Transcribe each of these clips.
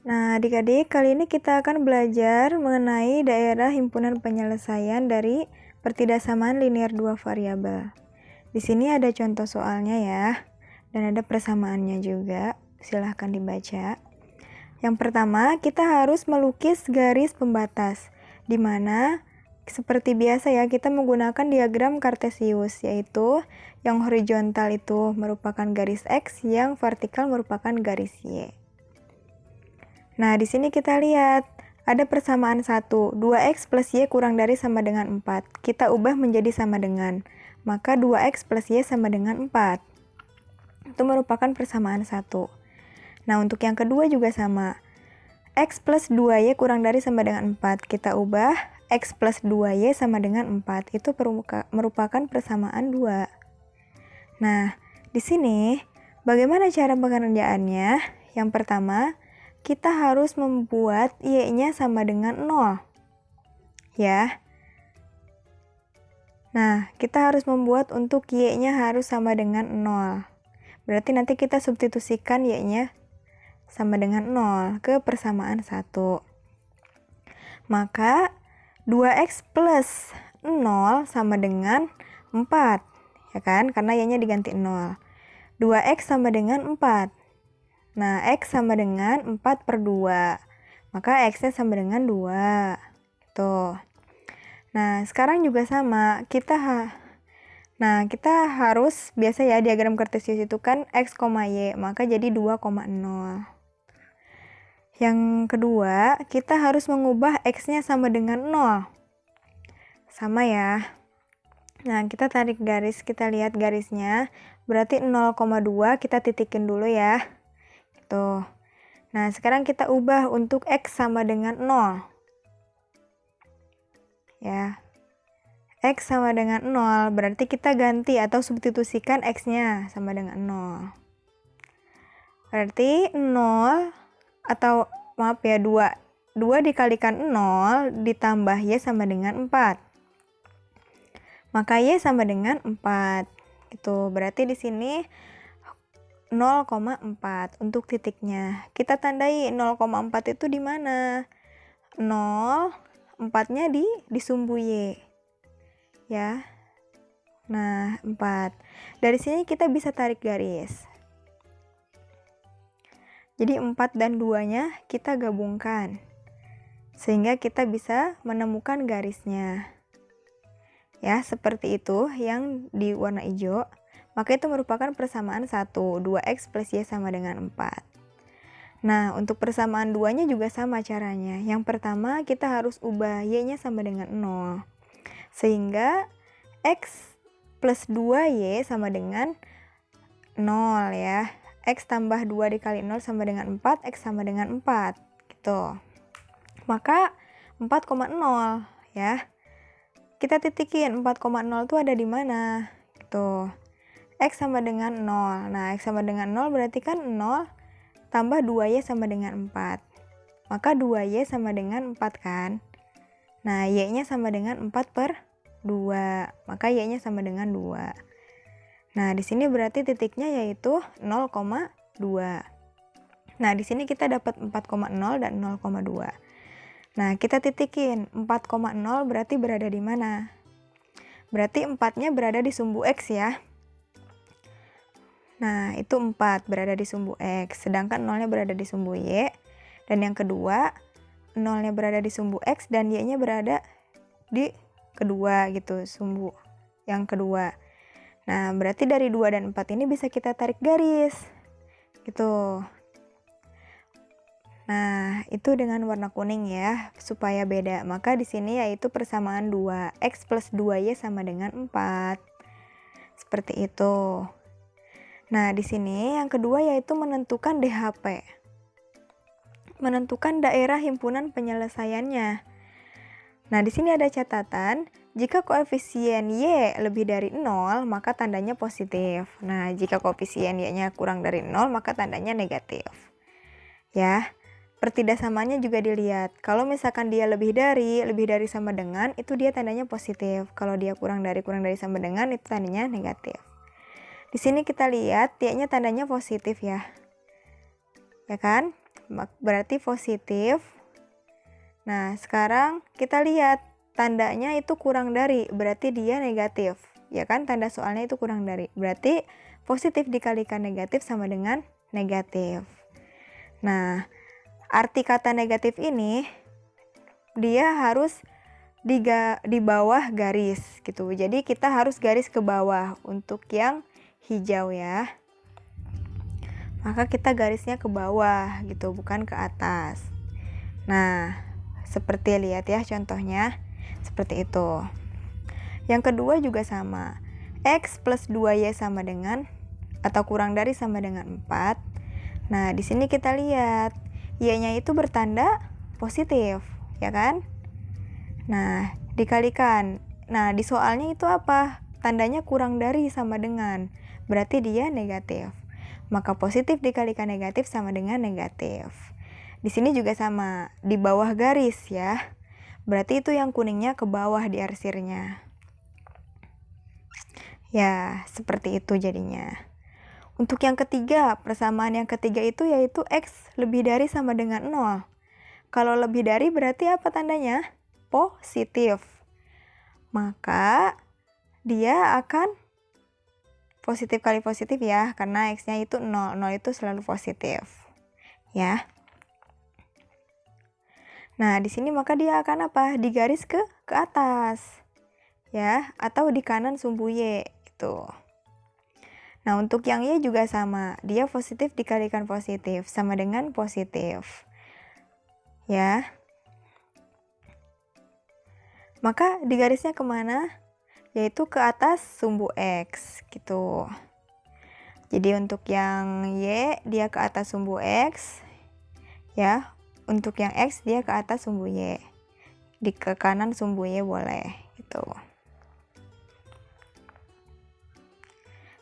Nah, adik-adik, kali ini kita akan belajar mengenai daerah himpunan penyelesaian dari pertidaksamaan linear dua variabel. Di sini ada contoh soalnya ya, dan ada persamaannya juga. Silahkan dibaca. Yang pertama, kita harus melukis garis pembatas, di mana seperti biasa ya, kita menggunakan diagram kartesius, yaitu yang horizontal itu merupakan garis X, yang vertikal merupakan garis Y. Nah, di sini kita lihat ada persamaan 1. 2x plus y kurang dari sama dengan 4. Kita ubah menjadi sama dengan. Maka 2x plus y sama dengan 4. Itu merupakan persamaan 1. Nah, untuk yang kedua juga sama. X plus 2y kurang dari sama dengan 4. Kita ubah x plus 2y sama dengan 4. Itu merupakan persamaan 2. Nah, di sini bagaimana cara pengerjaannya? Yang pertama, kita harus membuat y-nya sama dengan 0. Ya. Nah, kita harus membuat untuk y-nya harus sama dengan 0. Berarti nanti kita substitusikan y-nya sama dengan 0 ke persamaan 1. Maka 2x plus 0 sama dengan 4. Ya kan? Karena y-nya diganti 0. 2x sama dengan 4. Nah, X sama dengan 4 per 2. Maka X-nya sama dengan 2. Tuh. Nah, sekarang juga sama. Kita harus, biasa ya diagram kartesius itu kan X, Y. Maka jadi 2,0. Yang kedua, kita harus mengubah X-nya sama dengan 0. Sama ya. Nah, kita tarik garis, kita lihat garisnya. Berarti 0,2 kita titikin dulu ya. Tuh. Nah, sekarang kita ubah untuk X sama dengan 0. Ya. X sama dengan 0, berarti kita ganti atau substitusikan X-nya sama dengan 0. Berarti 0 atau maaf ya 2. 2 dikalikan 0 ditambah Y sama dengan 4. Maka Y sama dengan 4. Itu berarti di sini 0,4 untuk titiknya. Kita tandai 0,4 itu di mana? 0, 4-nya di sumbu Y. Ya. Nah, 4. Dari sini kita bisa tarik garis. Jadi 4 dan 2-nya kita gabungkan. Sehingga kita bisa menemukan garisnya. Ya, seperti itu yang di warna hijau. Maka itu merupakan persamaan 1. 2x plus y sama dengan 4. Nah, untuk persamaan 2-nya juga sama caranya. Yang pertama, kita harus ubah y-nya sama dengan 0. Sehingga x plus 2y sama dengan 0 ya. X tambah 2 dikali 0 sama dengan 4. X sama dengan 4. Gitu. Maka 4,0 ya. Kita titikin 4,0 itu ada di mana? Gitu. X sama dengan 0. Nah, X sama dengan 0 berarti kan 0 tambah 2Y sama dengan 4. Maka 2Y sama dengan 4 kan? Nah, Y-nya sama dengan 4 per 2. Maka Y-nya sama dengan 2. Nah, di sini berarti titiknya yaitu 0,2. Nah, di sini kita dapat 4,0 dan 0,2. Nah, kita titikin 4,0 berarti berada di mana? Berarti 4-nya berada di sumbu X ya. Nah, itu 4 berada di sumbu X, sedangkan 0-nya berada di sumbu Y. Dan yang kedua, 0-nya berada di sumbu X dan Y-nya berada di kedua gitu, sumbu yang kedua. Nah, berarti dari 2 dan 4 ini bisa kita tarik garis. Gitu. Nah, itu dengan warna kuning ya, supaya beda. Maka di sini yaitu persamaan 2. X plus 2Y sama dengan 4. Seperti itu. Nah, di sini yang kedua yaitu menentukan DHP. Menentukan daerah himpunan penyelesaiannya. Nah, di sini ada catatan, jika koefisien Y lebih dari 0, maka tandanya positif. Nah, jika koefisien Y-nya kurang dari 0, maka tandanya negatif. Ya, pertidaksamaannya juga dilihat. Kalau misalkan dia lebih dari sama dengan, itu dia tandanya positif. Kalau dia kurang dari sama dengan, itu tandanya negatif. Di sini kita lihat Y-nya tandanya positif ya. Ya kan? berarti positif. Nah, sekarang kita lihat tandanya itu kurang dari, berarti dia negatif. Ya kan, tanda soalnya itu kurang dari. Berarti positif dikalikan negatif sama dengan negatif. Nah, arti kata negatif ini dia harus di bawah garis gitu. Jadi kita harus garis ke bawah untuk yang hijau ya. Maka kita garisnya ke bawah gitu, bukan ke atas. Nah, seperti lihat ya contohnya seperti itu. Yang kedua juga sama. X plus 2Y sama dengan atau kurang dari sama dengan 4. Nah, di sini kita lihat Y-nya itu bertanda positif, ya kan? Nah, dikalikan. Nah, di soalnya itu apa? Tandanya kurang dari sama dengan. Berarti dia negatif. Maka positif dikalikan negatif sama dengan negatif. Di sini juga sama, di bawah garis ya. Berarti itu yang kuningnya ke bawah di arsirnya. Ya, seperti itu jadinya. Untuk yang ketiga, persamaan yang ketiga itu yaitu X lebih dari sama dengan 0. Kalau lebih dari berarti apa tandanya? Positif. Maka dia akan positif kali positif ya, karena X-nya itu 0. 0 itu selalu positif. Ya. Nah, di sini maka dia akan apa? Digaris ke atas. Ya, atau di kanan sumbu Y gitu. Nah, untuk yang Y juga sama. Dia positif dikalikan positif sama dengan positif. Ya. Maka digarisnya kemana? Yaitu ke atas sumbu X gitu. Jadi untuk yang Y dia ke atas sumbu X. Ya. Untuk yang X dia ke atas sumbu Y. Di ke kanan sumbu Y boleh gitu.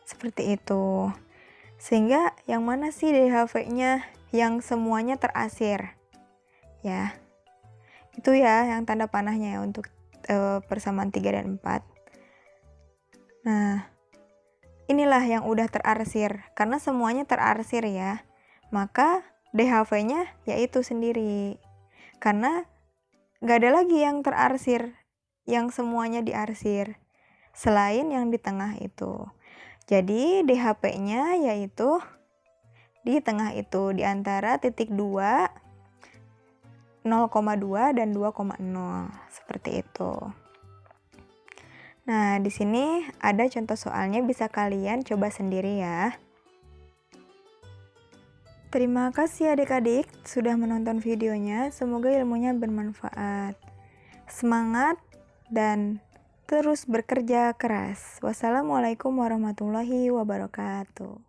Seperti itu. Sehingga yang mana sih DHV-nya yang semuanya terasir? Ya. Itu ya yang tanda panahnya ya untuk persamaan 3 dan 4. Nah, inilah yang udah terarsir. Karena semuanya terarsir ya. Maka DHV-nya yaitu sendiri. Karena gak ada lagi yang terarsir, yang semuanya diarsir. Selain yang di tengah itu. Jadi DHP-nya yaitu di tengah itu, di antara titik 2, 0,2 dan 2,0. Seperti itu. Nah, di sini ada contoh soalnya, bisa kalian coba sendiri ya. Terima kasih adik-adik sudah menonton videonya. Semoga ilmunya bermanfaat. Semangat dan terus bekerja keras. Wassalamualaikum warahmatullahi wabarakatuh.